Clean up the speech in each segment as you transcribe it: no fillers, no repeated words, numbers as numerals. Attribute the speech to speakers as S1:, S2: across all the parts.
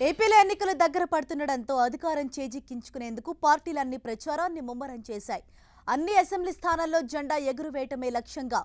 S1: ఏపీలో ఎన్నికలు దగ్గర పడుతుండటంతో అధికారం చేజిక్కించుకునేందుకు పార్టీలన్నీ ప్రచారాన్ని ముమ్మరం చేశాయి. అన్ని అసెంబ్లీ స్థానాల్లో జెండా ఎగురువేయటమే లక్ష్యంగా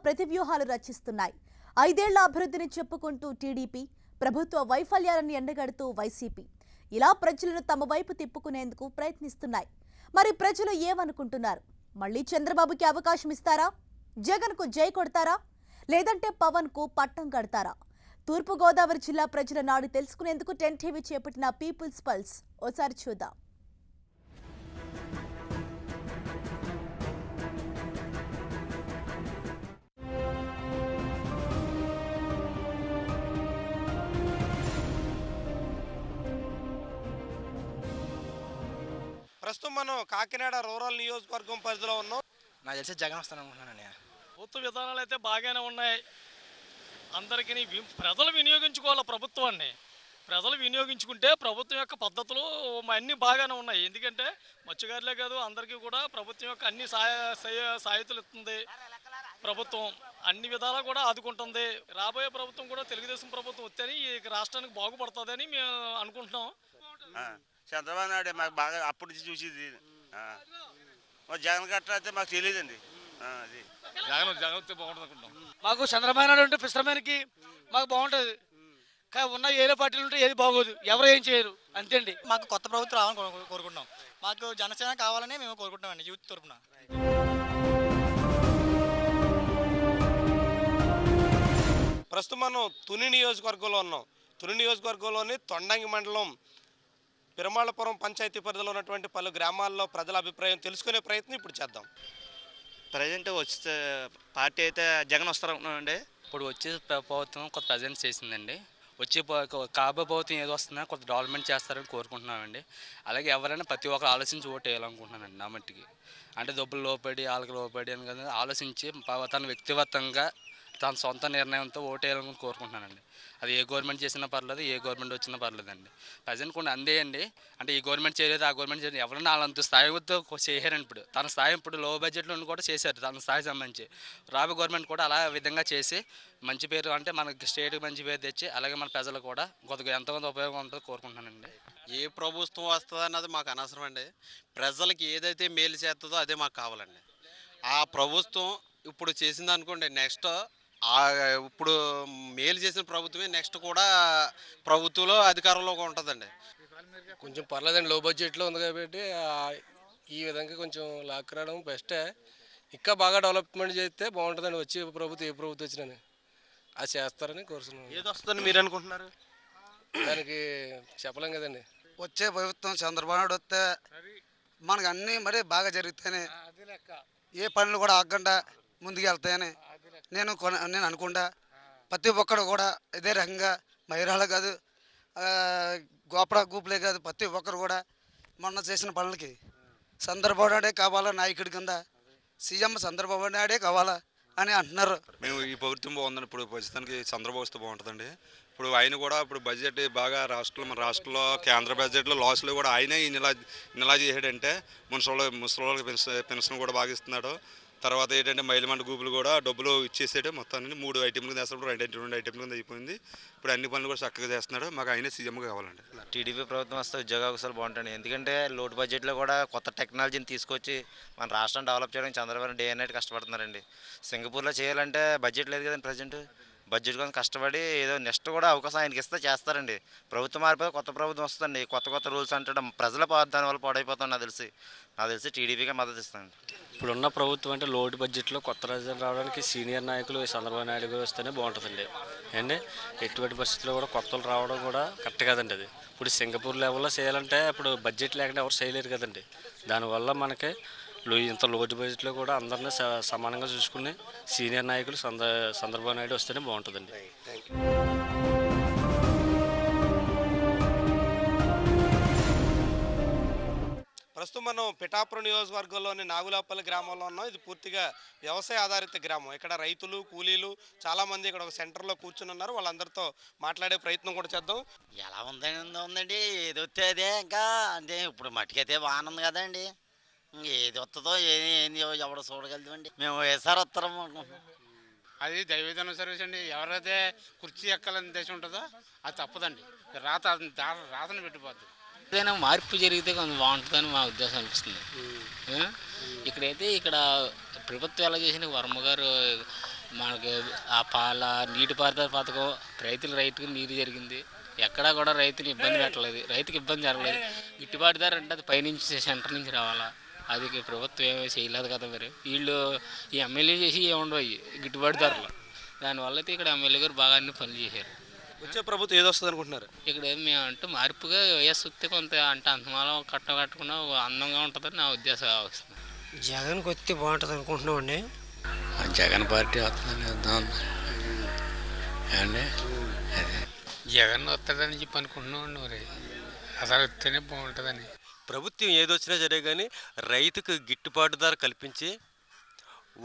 S1: ప్రతివ్యూహాలు రచిస్తున్నాయి. 5 ఏళ్ల అభివృద్ధిని చెప్పుకుంటూ టీడీపీ, ప్రభుత్వ వైఫల్యాలను ఎండగడుతూ వైసీపీ ఇలా ప్రజలను తమ వైపు తిప్పుకునేందుకు ప్రయత్నిస్తున్నాయి. మరి ప్రజలు ఏమనుకుంటున్నారు? మళ్ళీ చంద్రబాబుకి అవకాశం ఇస్తారా? జగన్కు జై కొడతారా? లేదంటే పవన్కు పట్టం కడతారా? తూర్పుగోదావరి జిల్లా ప్రజల నాడు తెలుసుకునేందుకు 10 టీవీ చేపట్టిన పీపుల్స్ పల్స్ ఓసారి చూద్దాం.
S2: ప్రస్తుతం మనం కాకినాడ రూరల్ నియోజకవర్గం పరిధిలో ఉన్నాం.
S3: నాకు తెలిసి జగన్ వస్తాననుకుంటున్నాను.
S4: ప్రభుత్వ విధానాలు అయితే బాగానే ఉన్నాయి. అందరికీ ప్రజలు వినియోగించుకోవాలి. ప్రజలు వినియోగించుకుంటే ప్రభుత్వం యొక్క పద్ధతులు అన్నీ బాగానే ఉన్నాయి. ఎందుకంటే మత్స్యకారులే కాదు, అందరికీ కూడా ప్రభుత్వం యొక్క అన్ని సాయతులు ఇస్తుంది. ప్రభుత్వం అన్ని విధాలా కూడా ఆదుకుంటుంది. రాబోయే ప్రభుత్వం కూడా తెలుగుదేశం ప్రభుత్వం వస్తేనే ఈ రాష్ట్రానికి బాగుపడుతుందని మేము అనుకుంటున్నాం.
S5: చంద్రబాబు నాయుడు మాకు బాగా అప్పుడు చూసేది. జగన్ గట్ట అయితే మాకు తెలియదండి.
S4: జగన్ వస్తే బాగుంటుంది అనుకుంటున్నాం.
S6: మాకు చంద్రబాబు నాయుడు ఉంటే పిశ్రమానికి మాకు బాగుంటుంది. కానీ ఉన్న ఏదో పార్టీలు ఉంటే ఏది బాగోదు, ఎవరు ఏం చేయరు, అంతే అండి.
S3: మాకు కొత్త ప్రభుత్వం రావాలని కోరుకుంటున్నాం. మాకు జనసేన కావాలని మేము కోరుకుంటున్నామండి యూత్ తరఫున.
S2: ప్రస్తుతం మనం తుని నియోజకవర్గంలో ఉన్నాం. తుని నియోజకవర్గంలోని తొండంగి మండలం పిరమాళపురం పంచాయతీ పరిధిలో ఉన్నటువంటి పలు గ్రామాల్లో ప్రజల అభిప్రాయం తెలుసుకునే ప్రయత్నం ఇప్పుడు చేద్దాం.
S5: ప్రజెంట్ వచ్చే పార్టీ అయితే జగన్ వస్తారనుకున్నామండి.
S7: ఇప్పుడు వచ్చే ప్రభుత్వం కొత్త ప్రజెంట్ చేసిందండి. వచ్చే కాబోయే ప్రభుత్వం ఏదో వస్తుందో కొత్త డెవలప్మెంట్ చేస్తారని కోరుకుంటున్నామండి. అలాగే ఎవరైనా ప్రతి ఒక్కరు ఆలోచించి ఓటు వేయాలనుకుంటున్నానండి. నా మట్టికి అంటే డబ్బులు లోపడి వాళ్ళకి లోపడి అని కదా ఆలోచించి తన వ్యక్తిగతంగా తన సొంత నిర్ణయంతో ఓటు వేయాలని కోరుకుంటున్నానండి. అది ఏ గవర్నమెంట్ చేసినా పర్లేదు, ఏ గవర్నమెంట్ వచ్చినా పర్లేదండి. ప్రజెంట్ కొన్ని అందే అండి. అంటే ఈ గవర్నమెంట్ చేయలేదు, ఆ గవర్నమెంట్ చేయలేదు, ఎవరైనా వాళ్ళంత స్థాయితో చేశారని ఇప్పుడు తన స్థాయి ఇప్పుడు లో బడ్జెట్లో కూడా చేశారు. తన స్థాయి సంబంధించి రాబోయే గవర్నమెంట్ కూడా అలా విధంగా చేసి మంచి పేరు అంటే మనకి స్టేట్కి మంచి పేరు తెచ్చి అలాగే మన ప్రజలు కూడా కొద్దిగా ఎంతమంది ఉపయోగం ఉంటుందో కోరుకుంటున్నానండి.
S8: ఏ ప్రభుత్వం వస్తుందో అన్నది మాకు అనవసరం అండి. ప్రజలకి ఏదైతే మేలు చేస్తుందో అదే మాకు కావాలండి. ఆ ప్రభుత్వం ఇప్పుడు చేసింది అనుకోండి, నెక్స్ట్ ఇప్పుడు మేలు చేసిన ప్రభుత్వమే నెక్స్ట్ కూడా ప్రభుత్వంలో అధికారంలో ఉంటుందండి.
S9: కొంచెం పర్లేదండి, లో బడ్జెట్లో ఉంది కాబట్టి ఈ విధంగా కొంచెం లాక్ రావడం బెస్టే. ఇంకా బాగా డెవలప్మెంట్ చేస్తే బాగుంటుందండి. వచ్చే ప్రభుత్వం ఏ ప్రభుత్వం వచ్చినా అది చేస్తారని కోరుతున్నాను.
S2: ఏది వస్తుందని మీరు అనుకుంటున్నారు?
S9: దానికి చెప్పలేం కదండి.
S10: వచ్చే ప్రభుత్వం చంద్రబాబు నాయుడు వస్తే మనకు అన్నీ మరి బాగా జరుగుతాయని, ఏ పనులు కూడా ఆగకుండా ముందుకు వెళ్తాయని నేను అనుకుంటా. ప్రతి ఒక్కడు కూడా ఇదే రకంగా మహిళలు కాదు, గోపడ గూపులే కాదు, ప్రతి ఒక్కరు కూడా మొన్న చేసిన పనులకి చంద్రబాబు నాయుడే కావాలా నాయకుడి కింద, సీఎం చంద్రబాబు నాయుడే కావాలా అని అంటున్నారు.
S11: మేము ఈ ప్రభుత్వం బాగుందని ఇప్పుడు ప్రస్తుతానికి చంద్రబాబు వస్తే బాగుంటుందండి. ఇప్పుడు ఆయన కూడా ఇప్పుడు బడ్జెట్ బాగా మన రాష్ట్రంలో కేంద్ర బడ్జెట్లో లాస్లో కూడా ఆయనే ఇలా చేసాడంటే ముసలి పెన్షన్ కూడా బాగా ఇస్తున్నాడు. తర్వాత ఏంటంటే మైలమండ గ్రూపులు కూడా డబ్బులు ఇచ్చేసాడు. మొత్తాన్ని 3 ఐటెంలు చేస్తాడు, 2 ఐటెంలు కింద అయిపోయింది. ఇప్పుడు అన్ని పనులు కూడా చక్కగా చేస్తున్నాడు. మాకు ఆయనే సీఎం కావాలండి.
S12: టీడీపీ ప్రభుత్వం వస్తే ఉద్యోగ అవకాశాలు బాగుంటాయి. ఎందుకంటే లోటు బడ్జెట్లో కూడా కొత్త టెక్నాలజీని తీసుకొచ్చి మన రాష్ట్రం డెవలప్ చేయడానికి చంద్రబాబు డే అండ్ నైట్ కష్టపడుతున్నారండి. సింగపూర్లో చేయాలంటే బడ్జెట్ లేదు కదండి. ప్రజెంట్ బడ్జెట్ కోసం కష్టపడి ఏదో నెక్స్ట్ కూడా అవకాశం ఆయనకి ఇస్తే చేస్తారండి. ప్రభుత్వం మారిపోతే కొత్త ప్రభుత్వం వస్తుందండి. కొత్త రూల్స్ అంటే ప్రజల దానివల్ల పాడైపోతాం. నాకు తెలిసి టీడీపీకే మద్దతు ఇస్తానండి.
S7: ఇప్పుడున్న ప్రభుత్వం అంటే లోటు బడ్జెట్లో కొత్త రాజధాని రావడానికి సీనియర్ నాయకులు చంద్రబాబు నాయుడు గారు వస్తేనే బాగుంటుందండి. అండి ఎటువంటి పరిస్థితుల్లో కూడా కొత్తలు రావడం కూడా కరెక్ట్ కదండి. అది ఇప్పుడు సింగపూర్ లెవెల్లో చేయాలంటే ఇప్పుడు బడ్జెట్ లేకుండా ఎవరు చేయలేరు కదండి. దానివల్ల మనకి ఇంత లోటు బడ్జెట్లో కూడా అందరినీ సమానంగా చూసుకుని సీనియర్ నాయకులు చంద్రబాబు నాయుడు వస్తేనే బాగుంటుందండి.
S2: ప్రస్తుతం మనం పిఠాపురం నియోజకవర్గంలోని నాగులాపల్లి గ్రామంలో ఉన్నాం. ఇది పూర్తిగా వ్యవసాయ ఆధారిత గ్రామం. ఇక్కడ రైతులు, కూలీలు చాలామంది ఇక్కడ ఒక సెంటర్లో కూర్చుని ఉన్నారు. వాళ్ళందరితో మాట్లాడే ప్రయత్నం కూడా చేద్దాం.
S3: ఎలా ఉందండి, ఏది వస్తే అదే. ఇంకా అంటే ఇప్పుడు మట్టికైతే బాగానే ఉంది కదండి. ఏది వస్తుందో ఏంది ఎవడో చూడగలుగుతామండి. మేము వైఎస్ఆర్ వస్తాం అనుకుంటున్నాం.
S6: అది దైవజన సర్వీస్ అండి. ఎవరైతే కుర్చీ ఎక్కాలని ఉద్దేశం ఉంటుందో అది తప్పదండి. రాతను పెట్టిపోద్ది.
S13: ఏదైనా మార్పు జరిగితే కొంచెం బాగుంటుందని మా ఉద్దేశం అనిపిస్తుంది. ఇక్కడైతే ప్రభుత్వం ఎలా చేసిన వర్మ గారు మనకి ఆ నీటిపారుదల పథకం రైతుకి నీరు జరిగింది. ఎక్కడా కూడా రైతుని ఇబ్బంది పెట్టలేదు, రైతుకి ఇబ్బంది జరగలేదు. గిట్టుబాటు ధర అంటే అది పైనుంచి సెంటర్ నుంచి రావాలా, అది ప్రభుత్వం ఏమీ చేయలేదు కదా. మరి వీళ్ళు ఈ ఎమ్మెల్యే చేసి ఏముండవు గిట్టుబాటు ధరలు. దానివల్ల అయితే ఇక్కడ ఎమ్మెల్యే గారు బాగా అన్ని పనులు చేశారు.
S2: వచ్చే ప్రభుత్వం ఏది వస్తుంది అనుకుంటున్నారు?
S13: ఇక్కడ మేము అంటే మార్పుగా వయస్సు వస్తే కొంత అంటే అంతమాలం కట్టకుండా అందంగా ఉంటుందని నా ఉద్దేశం వస్తుంది.
S6: జగన్కి వస్తే బాగుంటుంది అనుకుంటున్నామండి.
S13: జగన్ పార్టీ వస్తుందని వద్దాం అండి. అదే
S6: జగన్ వస్తాడని చెప్పి అనుకుంటున్నామండి. మరి అసలు వస్తేనే బాగుంటుందని.
S14: ప్రభుత్వం ఏదొచ్చినా సరే కానీ రైతుకు గిట్టుబాటు ధర కల్పించి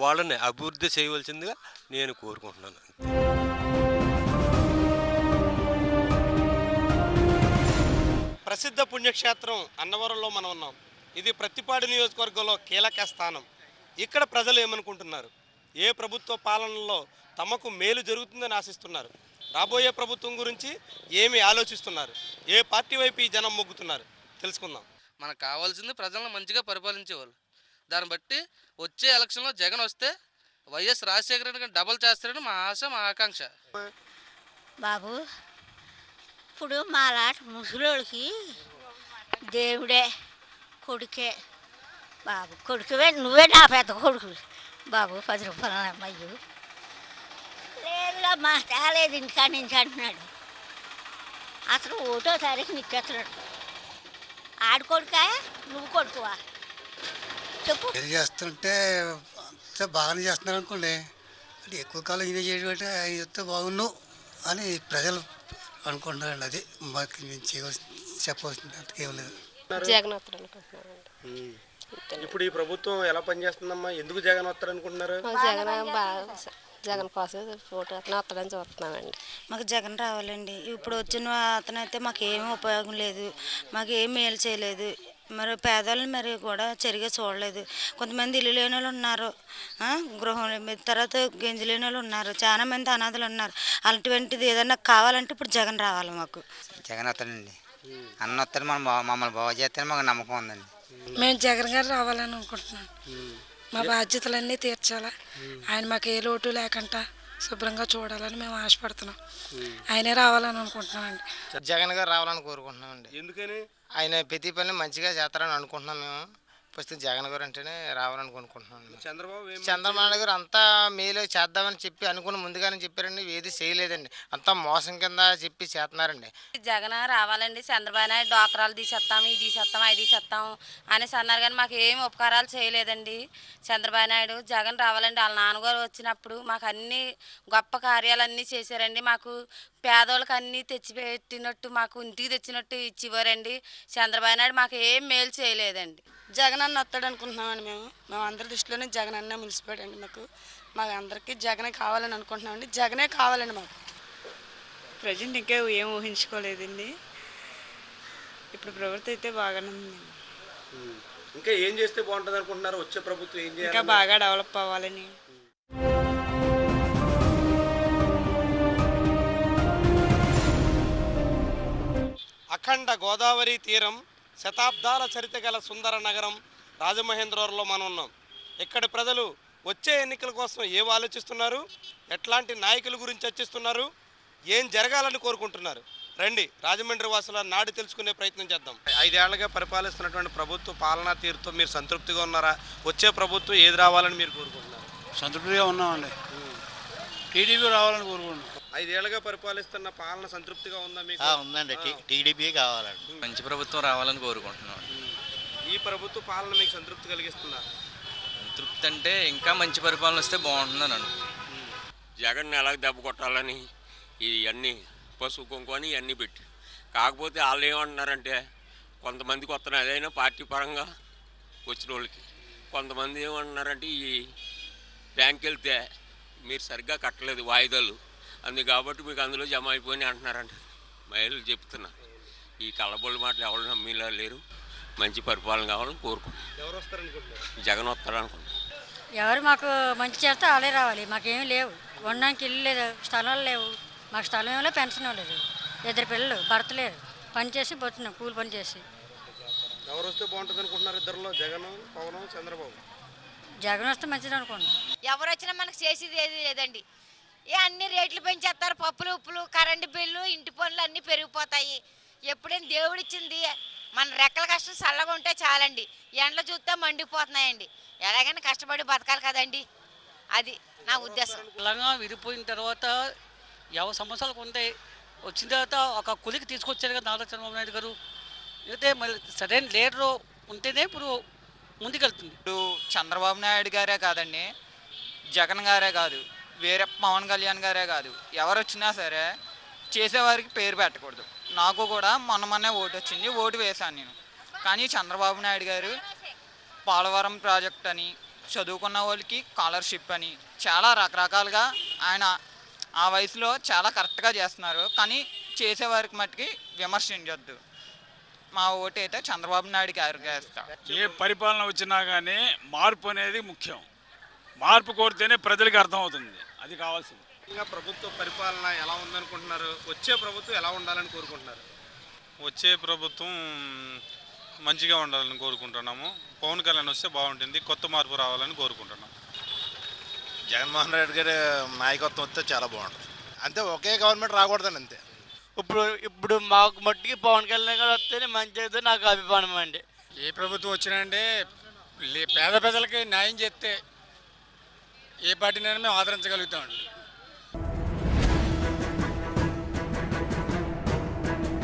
S14: వాళ్ళని అభివృద్ధి చేయవలసిందిగా నేను కోరుకుంటున్నాను.
S2: ప్రసిద్ధ పుణ్యక్షేత్రం అన్నవరంలో మనం ఉన్నాం. ఇది ప్రత్తిపాడు నియోజకవర్గంలో కీలక స్థానం. ఇక్కడ ప్రజలు ఏమనుకుంటున్నారు? ఏ ప్రభుత్వ పాలనలో తమకు మేలు జరుగుతుందని ఆశిస్తున్నారు? రాబోయే ప్రభుత్వం గురించి ఏమి ఆలోచిస్తున్నారు? ఏ పార్టీ వైపు ఈ జనం మొగ్గుతున్నారు? తెలుసుకుందాం.
S7: మనకు కావాల్సింది ప్రజలను మంచిగా పరిపాలించేవాళ్ళు. దాన్ని బట్టి వచ్చే ఎలక్షన్లో జగన్ వస్తే వైఎస్ రాజశేఖర రెడ్డి డబల్ చేస్తారని మా ఆశ, మా ఆకాంక్ష.
S15: బాబు, ఇప్పుడు మాలాంటి ముసలోళ్ళకి దేవుడే, కొడుకే. బాబు కొడుకువే, నువ్వే నా పెద్ద కొడుకు బాబు. 10 రూపాయలు అమ్మాయి లేదుగా మా తేలేదు ఇంటికాడ నుంచి అంటున్నాడు. అసలు 1వ తారీఖు నిక్కెత్తున్నాడు. ఆడు కొడుకా నువ్వు కొడుకువా చెప్పు.
S10: చేస్తుంటే బాగానే చేస్తున్నారు అనుకోండి. అంటే ఎక్కువ కాలం ఇదే చేయడం అంటే ఆయన చెప్తే బాగున్నావు అని ప్రజలు అనుకుంటున్నారండి. అది మాకు నేను చెప్పవలసింది అంతకేం లేదు.
S15: జగన్ వస్తాడు అనుకుంటున్నాను.
S2: ఇప్పుడు ఈ ప్రభుత్వం ఎలా పనిచేస్తుందమ్మా? ఎందుకు జగన్ వస్తారు అనుకుంటున్నారు?
S15: జగన్ కోసం ఫోటో వస్తాడని చూస్తున్నామండి.
S16: మాకు జగన్ రావాలండి. ఇప్పుడు వచ్చిన అతనైతే మాకు ఏమీ ఉపయోగం లేదు, మాకు ఏం మేలు చేయలేదు. మరి పేదవాళ్ళని మరి కూడా సరిగా చూడలేదు. కొంతమంది ఇల్లు లేని వాళ్ళు ఉన్నారు, గృహం తర్వాత గంజి లేని వాళ్ళు ఉన్నారు, చాలా మంది అనాథలు ఉన్నారు. అలాంటిది ఏదన్నా కావాలంటే ఇప్పుడు జగన్ రావాలి మాకు.
S3: జగన్ వస్తాడండి. అన్న వస్తాడు. మమ్మల్ని బాగు చేస్తారని మాకు నమ్మకం ఉందండి.
S16: మేము జగన్ గారు రావాలని అనుకుంటున్నాం. మా బాధ్యతలన్నీ తీర్చాలా, ఆయన మాకు ఏ లోటు లేకుండా శుభ్రంగా చూడాలని మేము ఆశపడుతున్నాం. ఆయనే రావాలని అనుకుంటున్నామండి.
S3: జగన్ గారు రావాలని కోరుకుంటున్నామండి.
S2: ఎందుకని?
S3: ఆయన ప్రతి పని మంచిగా చేస్తారని అనుకుంటున్నాం మేము. ఫస్ట్ జగన్ గారు అంటేనే రావాలని అనుకుంటున్నాం. చంద్రబాబు గారు అంతా మేలు చేద్దామని చెప్పి అనుకుని ముందుగానే చెప్పారండి. ఏది చేయలేదండి, అంతా మోసం కింద చెప్పి చేస్తున్నారండి.
S15: జగన్ రావాలండి. చంద్రబాబు నాయుడు డాక్రాలు తీసేస్తాం, ఇది తీసేస్తాం, అది తీసేస్తాం అనేసి అన్నారు, కానీ మాకు ఏమి ఉపకారాలు చేయలేదండి చంద్రబాబు నాయుడు. జగన్ రావాలండి. వాళ్ళ నాన్నగారు వచ్చినప్పుడు మాకు అన్ని గొప్ప కార్యాలన్నీ చేశారండి. మాకు పేదోళ్ళకి అన్నీ తెచ్చిపెట్టినట్టు, మాకు ఇంటికి తెచ్చినట్టు ఇచ్చివ్వరండి. చంద్రబాబు నాయుడు మాకు ఏం మేలు చేయలేదండి.
S16: జగన్ అన్న వస్తాడు అనుకుంటున్నామండి. మేము అందరి దృష్టిలోనే జగన్ అన్న మునిసిపోయాడండి. మాకు అందరికీ జగనే కావాలని అనుకుంటున్నామండి. జగనే కావాలండి మాకు. ప్రజెంట్ ఇంకా ఏం ఊహించుకోలేదండి. ఇప్పుడు ప్రభుత్వం అయితే బాగానే ఉందండి.
S2: ఇంకా ఏం చేస్తే బాగుంటుంది అనుకుంటున్నారు? వచ్చే ప్రభుత్వం ఏం చేయాలి?
S16: ఇంకా బాగా డెవలప్ అవ్వాలని.
S2: అఖండ గోదావరి తీరం, శతాబ్దాల చరిత్ర గల సుందర నగరం రాజమహేంద్రవరంలో మనం ఉన్నాం. ఇక్కడి ప్రజలు వచ్చే ఎన్నికల కోసం ఏం ఆలోచిస్తున్నారు? ఎట్లాంటి నాయకుల గురించి చర్చిస్తున్నారు? ఏం జరగాలని కోరుకుంటున్నారు? రండి, రాజమండ్రి వాసుల నాడు తెలుసుకునే ప్రయత్నం చేద్దాం. 5 ఏళ్లుగా పరిపాలిస్తున్నటువంటి ప్రభుత్వ పాలనా తీరుతో మీరు సంతృప్తిగా ఉన్నారా? వచ్చే ప్రభుత్వం ఏది రావాలని మీరు కోరుకుంటున్నారు?
S6: సంతృప్తిగా ఉన్నామండి. టీడీపీ రావాలని కోరుకుంటున్నాం.
S2: 5 ఏళ్లుగా పరిపాలిస్తున్న పాలన సంతృప్తిగా ఉందా మీకు?
S3: ఉందండి. టీడీపీ కావాలండి.
S7: మంచి ప్రభుత్వం రావాలని కోరుకుంటున్నాం.
S2: ఈ ప్రభుత్వ పాలన మీకు సంతృప్తి కలిగిస్తుందా?
S7: సంతృప్తి అంటే ఇంకా మంచి పరిపాలన వస్తే బాగుంటుందని
S14: జగన్ ఎలాగ దెబ్బ కొట్టాలని ఇవన్నీ పసుపు కుంకుమని ఇవన్నీ పెట్టి, కాకపోతే వాళ్ళు ఏమంటున్నారంటే కొంతమందికి వస్తున్నాయి అదైనా పార్టీ పరంగా వచ్చిన వాళ్ళకి. కొంతమంది ఏమంటున్నారంటే ఈ బ్యాంక్ వెళ్తే మీరు సరిగ్గా కట్టలేదు వాయిదాలు, అందుకు కాబట్టి మీకు అందులో జమ అయిపోయి అంటున్నారంట. మహిళలు చెప్తున్నారు. ఈ కళ్ళబొల్లి మాటలు ఎవరు నమ్మేలా లేరు. మంచి పరిపాలన కావాలని కోరుకుంటున్నాం.
S2: ఎవరు వస్తారనుకుంటున్నారు?
S14: జగన్ వస్తారనుకుంటున్నాం.
S17: ఎవరు మాకు మంచి చేస్తే వాళ్ళే రావాలి, మాకేమీ లేవు. ఉండడానికి ఇల్లు లేదు, స్థలాలు లేవు. మాకు స్థలం ఏమో పెన్షన్ లేదు, 2 పిల్లలు, భర్త లేరు. పని చేసి పోతున్నాం, కూలి పని చేసి.
S2: ఎవరు వస్తే బాగుంటుంది అనుకుంటున్నారు ఇద్దరులో, జగన్, పవన్, చంద్రబాబు?
S17: జగన్ వస్తే మంచిది అనుకోండి.
S15: ఎవరు వచ్చినా మనకు చేసేది ఏది లేదండి. అన్ని రేట్లు పెంచేస్తారు, పప్పులు ఉప్పులు, కరెంటు బిల్లు, ఇంటి పనులు అన్నీ పెరిగిపోతాయి. ఎప్పుడైనా దేవుడిచ్చింది మన రెక్కల కష్టం చల్లగా ఉంటే చాలండి. ఎండలు చూస్తే మండిపోతున్నాయండి. ఎలాగైనా కష్టపడి బతకాలి కదండి, అది నా ఉద్దేశం.
S6: తెలంగాణ విడిపోయిన తర్వాత ఎవరి సమస్యలకు ఉంటాయి, వచ్చిన తర్వాత ఒక కులికి తీసుకొచ్చారు కదా నారా చంద్రబాబు నాయుడు గారు. అయితే మళ్ళీ సరైన లీడరు ఉంటేనే ఇప్పుడు ముందుకెళ్తుంది.
S3: ఇప్పుడు చంద్రబాబు నాయుడు గారే కాదండి, జగన్ గారే కాదు, వేరే పవన్ కళ్యాణ్ గారే కాదు, ఎవరు వచ్చినా సరే చేసేవారికి పేరు పెట్టకూడదు. నాకు కూడా మొన్నే ఓటు వచ్చింది, ఓటు వేశాను నేను. కానీ చంద్రబాబు నాయుడు గారు పోలవరం ప్రాజెక్ట్ అని, చదువుకున్న వాళ్ళకి స్కాలర్షిప్ అని చాలా రకరకాలుగా ఆయన ఆ వయసులో చాలా కరెక్ట్గా చేస్తున్నారు. కానీ చేసేవారికి మట్టుకి విమర్శించొద్దు. మా ఓటు అయితే చంద్రబాబు నాయుడు గారికి వేస్తాం.
S4: ఏ పరిపాలన వచ్చినా కానీ మార్పు అనేది ముఖ్యం. మార్పు కోరితేనే ప్రజలకు అర్థమవుతుంది, అది కావాల్సింది.
S2: ఇంకా ప్రభుత్వ పరిపాలన ఎలా ఉందనుకుంటున్నారు? వచ్చే ప్రభుత్వం ఎలా ఉండాలని కోరుకుంటున్నారు?
S11: వచ్చే ప్రభుత్వం మంచిగా ఉండాలని కోరుకుంటున్నాము. పవన్ కళ్యాణ్ వస్తే బాగుంటుంది, కొత్త మార్పు రావాలని కోరుకుంటున్నాం.
S12: జగన్మోహన్ రెడ్డి గారి నాయకత్వం వస్తే చాలా బాగుంటుంది. అంతే, ఒకే గవర్నమెంట్ రాకూడదండి అంతే.
S6: ఇప్పుడు మాకు మట్టికి పవన్ కళ్యాణ్ గారు వస్తేనే మంచిది నాకు అభిప్రాయం అండి.
S4: ఏ ప్రభుత్వం వచ్చినా అంటే పేద ప్రజలకి న్యాయం చేస్తే ఏ పార్టీనైనా మేము ఆదరించగలుగుతామండి.